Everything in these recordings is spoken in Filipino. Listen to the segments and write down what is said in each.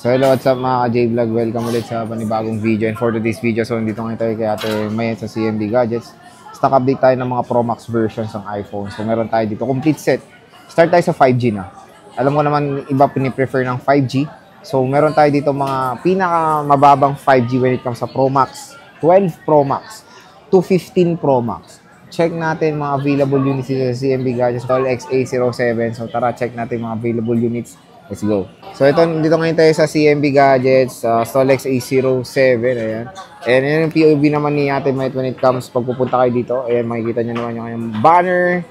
So hello, what's up mga ka-J-Vlog? Welcome ulit sa panibagong video. And for today's video, so nandito ngayon tayo kay Ate Mayet sa CMB Gadgets. Stock update tayo ng mga Pro Max versions ng iPhone. So meron tayo dito, complete set. Start tayo sa 5G na. Alam ko naman, iba piniprefer ng 5G. So meron tayo dito mga pinakamababang 5G when it comes sa Pro Max. 12 Pro Max to 15 Pro Max. Check natin mga available units dito sa CMB Gadgets. All XA07. So tara, check natin mga available units. Let's go. So ito, dito ngayon tayo sa CMB Gadgets, Stolex A07, ayan. And yan yung POV naman ni Ate Mayet when it comes pagpupunta kayo dito. Ayan, makikita nyo naman yung kanyang banner.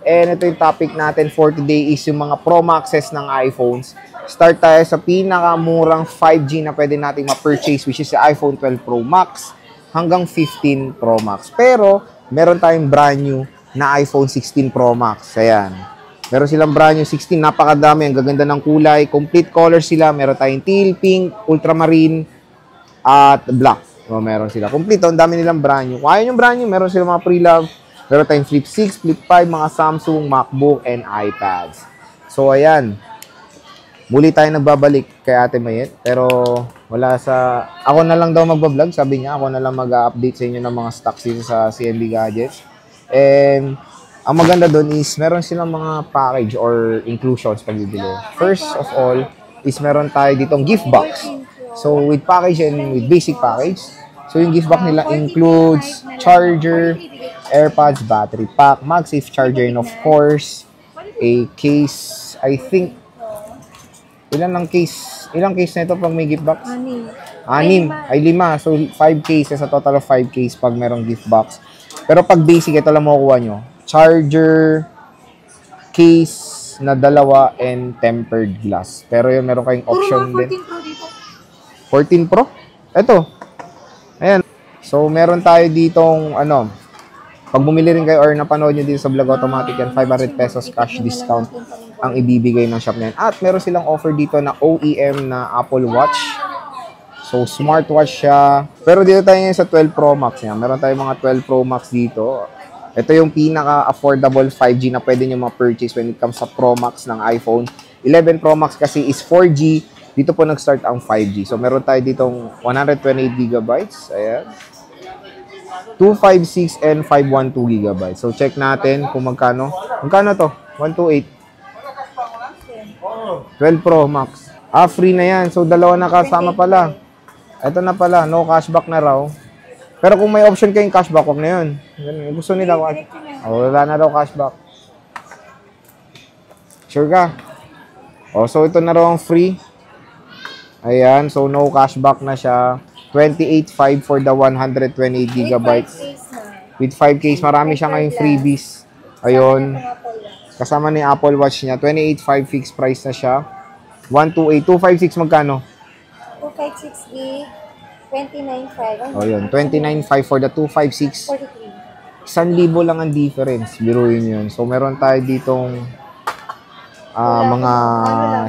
And ito yung topic natin for today is yung mga Pro Maxes ng iPhones. Start tayo sa pinakamurang 5G na pwede nating ma-purchase, which is the iPhone 12 Pro Max hanggang 15 Pro Max. Pero, meron tayong brand new na iPhone 16 Pro Max. Ayan. Meron silang brand new 16, napakadami, ang gaganda ng kulay, complete colors sila, meron tayong teal, pink, ultramarine, at black. So, meron sila. Complete, ang dami nilang brand new. Kung ayaw yung brand new, meron silang mga pre-love, meron tayong Flip 6, Flip 5, mga Samsung, MacBook, and iPads. So, ayan. Muli tayo nagbabalik kay Ate Mayet, pero wala sa... Ako na lang daw magbablog, sabi niya, ako na lang mag-update sa inyo ng mga stocks dito sa CMB Gadgets. And... ang maganda doon is meron silang mga package or inclusions pag bibili. First of all is meron tayo ditong gift box. So with package and with basic package. So yung gift box nila includes charger, AirPods, battery pack, MagSafe charger, and of course a case. I think ilang case na ito pag may gift box? 6 ay 5. So 5 cases, a total of 5 cases pag merong gift box. Pero pag basic, ito lang makukuha nyo. Charger, case na 2, and tempered glass. Pero yun, meron kayong option din. 14 Pro? Ito. Ayan. So, meron tayo ditong, pag bumili rin kayo or napanood nyo dito sa Vlog Automatic yan, 500 pesos cash discount ang ibibigay ng shop na yan. At meron silang offer dito na OEM na Apple Watch. So, smartwatch siya. Pero dito tayo ngayon sa 12 Pro Max yan. Meron tayong mga 12 Pro Max dito. Ito yung pinaka-affordable 5G na pwede nyo ma-purchase when it comes sa Pro Max ng iPhone. 11 Pro Max kasi is 4G. Dito po nag-start ang 5G. So, meron tayo ditong 128GB. Ayan. 256 and 512GB. So, check natin kung magkano. Magkano to? 128. 12 Pro Max. Free na yan. So, dalawa na kasama pala. Ito na pala. No cashback na raw. Pero kung may option kayong cashback, wag na yun. Gusto nila, wala na daw cashback. Sure ka? So ito na raw ang free. Ayan, so no cashback na siya. 28.5 for the 128GB. With 5K, marami siya ngayong freebies. Ayun. Kasama ni Apple Watch niya. 28.5 fixed price na siya. 128. 256 magkano? 256 gig. 29.5. O yun, 29.5 for the 256. 1,000 lang ang difference. Biruin yun. So, meron tayo ditong mga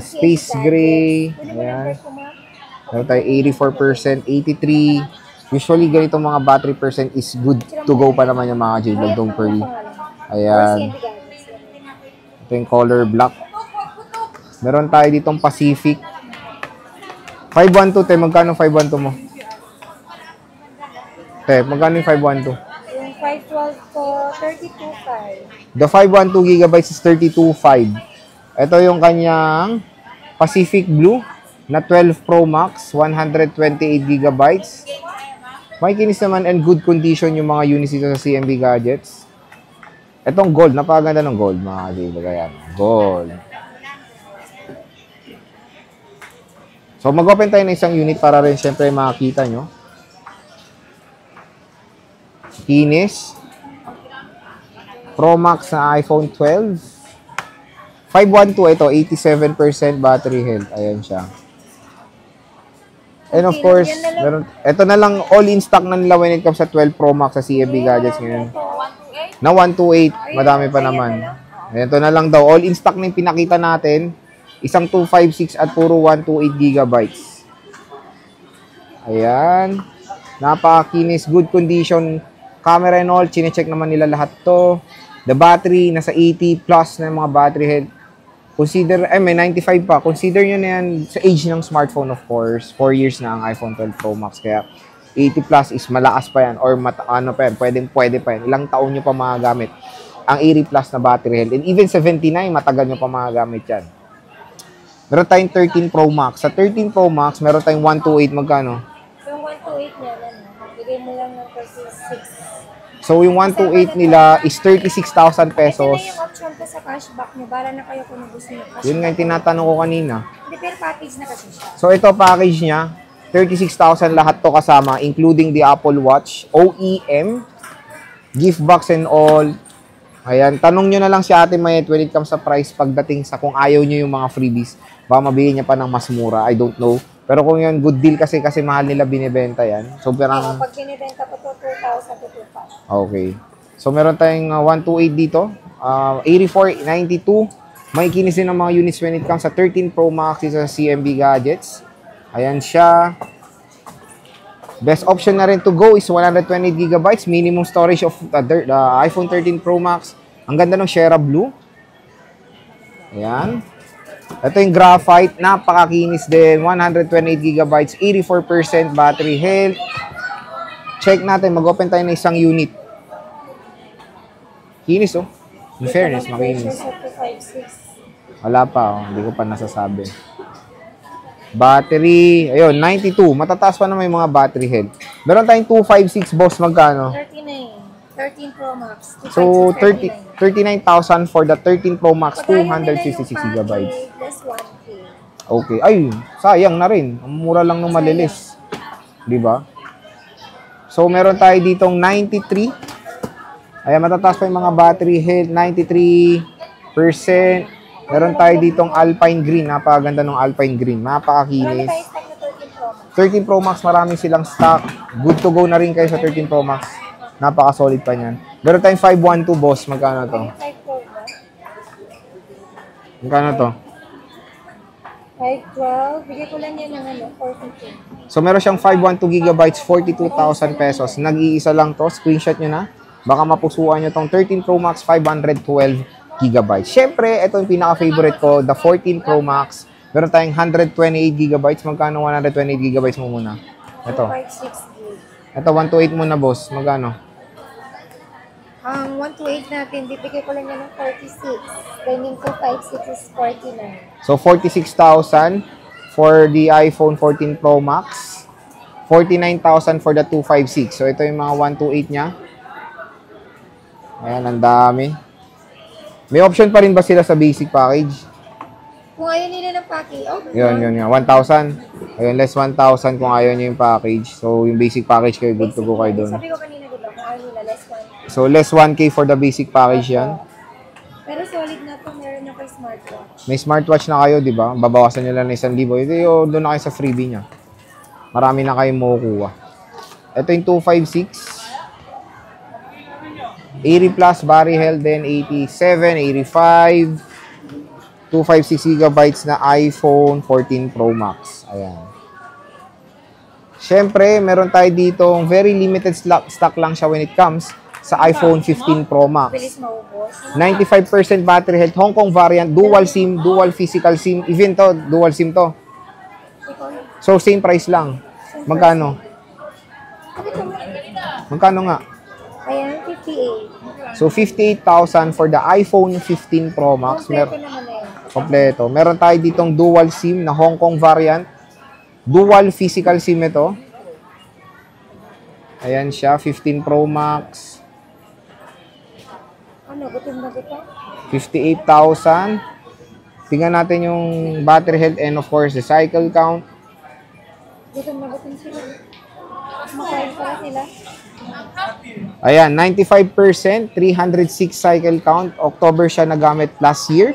space gray. Ayan. Meron tayo 84%, 83%. Usually, ganito mga battery percent is good to go pa naman yung mga J-Vlog. Don't worry. Ayan. Ito yung color black. Meron tayo ditong Pacific. 512, magkano 512 mo? Magkano yung 512? Yung 512 ko, 32.5. The 512GB is 32.5. Ito yung kanyang Pacific Blue na 12 Pro Max, 128GB. Makikinis naman and good condition yung mga units dito sa CMB Gadgets. Itong gold, napakaganda ng gold mga kaibigan. Ayan, gold. So mag-open tayo ng isang unit para rin syempre makakita nyo. Kinis. Pro Max na iPhone 12. 512 ito, 87% battery health. Ayan siya. And of course, ito na lang all in stock na nila when it comes sa 12 Pro Max sa CMB Gadgets ngayon. Na 128, madami pa naman. Ito na lang daw, all in stock na yung pinakita natin. Isang 256 at puro 128GB. Ayan. Napakakinis, good condition. Camera and all, chinecheck naman nila lahat to. The battery, nasa 80 plus na yung mga battery health. Consider, may 95 pa. Consider nyo na yan sa age ng smartphone, of course. 4 years na ang iPhone 12 Pro Max. Kaya 80 plus is malakas pa yan. Or ano pa yan, pwede pa yan. Ilang taon nyo pa magagamit ang 80 plus na battery health. And even 79, matagal nyo pa magagamit yan. Meron tayong 13 Pro Max. Sa 13 Pro Max, meron tayong 128. Magkano? Yung 128 niya, bigay mo lang ng 36. So, yung 128 nila is 36,000 pesos. Ito na yung option ko sa cashback nyo. Bala na kayo kung gusto nyo cashback. Yun nga yung tinatanong ko kanina. Hindi, pero package na kasi siya. So, ito package niya. 36,000 lahat to kasama, including the Apple Watch, OEM, gift box and all. Ayan, tanong nyo na lang si Ate Mayet when it comes sa price pagdating sa kung ayaw nyo yung mga freebies. Baka mabili niya pa ng mas mura, I don't know. Pero kung yun, good deal kasi mahal nila binibenta yan. So, parang... Pag binibenta po to 2,000 to 2,500. Okay. So, meron tayong 128 dito. 84, 92. May kinis din ng mga units when it comes sa 13 Pro Max sa CMB Gadgets. Ayan siya. Best option na rin to go is 128GB. Minimum storage of the iPhone 13 Pro Max. Ang ganda ng Shera Blue. Ayan. Ito yung graphite, napakakinis din, 128GB, 84% battery health. Check natin, mag-open tayo ng isang unit. Kinis oh. In fairness, makinis. Wala pa oh, hindi ko pa nasasabi. Battery, ayun, 92. Matataas pa naman yung mga battery health. Meron tayong 256, boss, magkano? 39. 13 Pro Max. So, 39,000 for the 13 Pro Max, 256GB. Plus 1K. Okay. Ay, sayang na rin. Ang mura lang nung malilis. Di ba? So, meron tayo ditong 93. Ayan, matataas pa yung mga battery health. 93%. Meron tayo ditong Alpine Green. Napakaganda ng Alpine Green. Napakakinis. 13 Pro Max, marami silang stock. Good to go na rin kayo sa 13 Pro Max. Napaka-solid pa niyan. Meron tayong 512, boss. Magkano to? Magkano to? 512. Bigay ko lang yan ng 42. So, meron siyang 512GB, 42,000 pesos. Nag-iisa lang to. Screenshot nyo na. Baka mapusuan nyo tong 13 Pro Max, 512GB. Siyempre, ito yung pinaka-favorite ko, the 14 Pro Max. Meron tayong 128GB. Magkano 128GB mo muna? Ito. 256 gig. Ito, 128 muna, boss. Magkano? Ang 128 natin, bibigay ko lang yan ng 46. Then yung 256 is 49. So, 46,000 for the iPhone 14 Pro Max. 49,000 for the 256. So, ito yung mga 128 niya. Ayan, ang dami. May option pa rin ba sila sa basic package? Kung ayaw nila ng package, okay. Yun. 1,000. Ayun, less 1,000 kung ayaw nyo yung package. So, yung basic package kayo, good to go kayo doon. Sabi ko kanina, diba? Kung ayaw nila, less 1. So, less 1K for the basic package yan. Pero solid na to, meron na kay smartwatch. May smartwatch na kayo, di ba? Babawasan nyo lang ng 1,000. Ito, doon na kayo sa freebie niya. Marami na kayong makukuha. Ito yung 256. 80 plus battery health din, 87, 85. 256GB na iPhone 14 Pro Max. Ayan. Siyempre, meron tayo ditong very limited stock lang siya when it comes sa iPhone 15 Pro Max. Bilis maubos. 95% battery health, Hong Kong variant, dual SIM, dual physical SIM. Even to, dual SIM to. So, same price lang. Magkano? Magkano nga? Ayan, 58. So, 58,000 for the iPhone 15 Pro Max. Kompleto naman na yan. Kompleto. Meron tayo ditong dual SIM na Hong Kong variant. Dual physical SIM ito. Ayan siya, 15 Pro Max. Ano, gutom na gutom? 58,000. Tingnan natin yung battery health and of course the cycle count. Gutom na gutom sila. Makain pala sila. Ayan, 95%, 306 cycle count. October siya nagamit last year.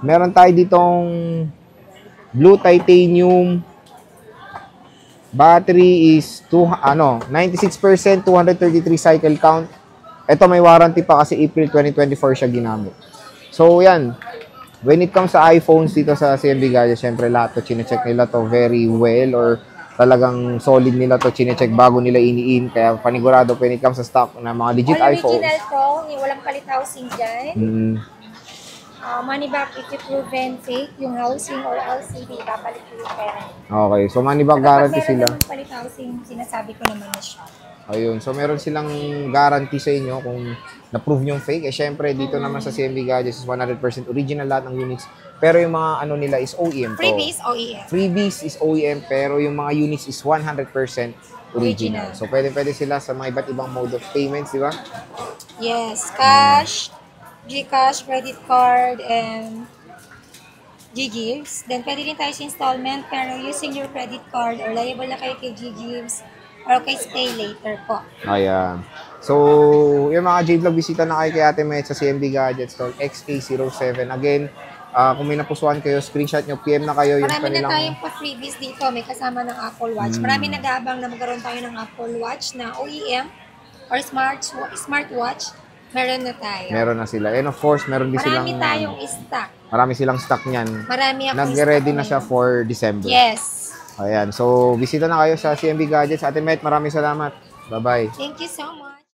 Meron tayo ditong blue titanium. Battery is 96%, 233 cycle count. Ito may warranty pa kasi April 2024 siya ginamit. So, yan. When it comes sa iPhones dito sa CMB Gadgets, syempre lahat to chinecheck nila to very well or talagang solid nila to chinecheck bago nila ini-in. Kaya panigurado when it comes sa stock na mga legit All iPhones. original to, walang palit housing dyan. Money back if you proven fake, yung housing or LCD, babalik ko yung pera. Okay, so money back guarantee Kapag meron sila. naman palit housing, sinasabi ko naman na siya. Ayun, so meron silang guarantee sa inyo kung na-prove yung fake. Eh, syempre, dito naman sa CMB Gadgets is 100% original lahat ng units. Pero yung mga ano nila is OEM to. Freebies, OEM. Freebies is OEM, pero yung mga units is 100% original. Original. So, pwede sila sa mga iba't ibang mode of payments, di ba? Yes, cash, GCash, credit card, and GGives. Then, pwede rin tayo sa installment, pero using your credit card or liable na kayo kay GGives or kay Stay Later po. Ayan. So, yung mga J-Vlog, bisita na kayo kay Ate Met sa CMB Gadgets called XA07. Again, kung may napusuan kayo, screenshot nyo, PM na kayo yung Marami kanilang... na tayong pa-freebies dito. May kasama ng Apple Watch. Marami nag-aabang na magkaroon tayo ng Apple Watch na OEM or smartwatch. Meron na tayo. Meron na sila. And of course, meron din silang... Marami tayong stock. Marami silang stock niyan. Marami akong Nag-ready stock na siya ngayon. for December. Yes. Ayan. So, bisita na kayo sa CMB Gadgets. Ate Met, maraming salamat. Bye-bye. Thank you so much.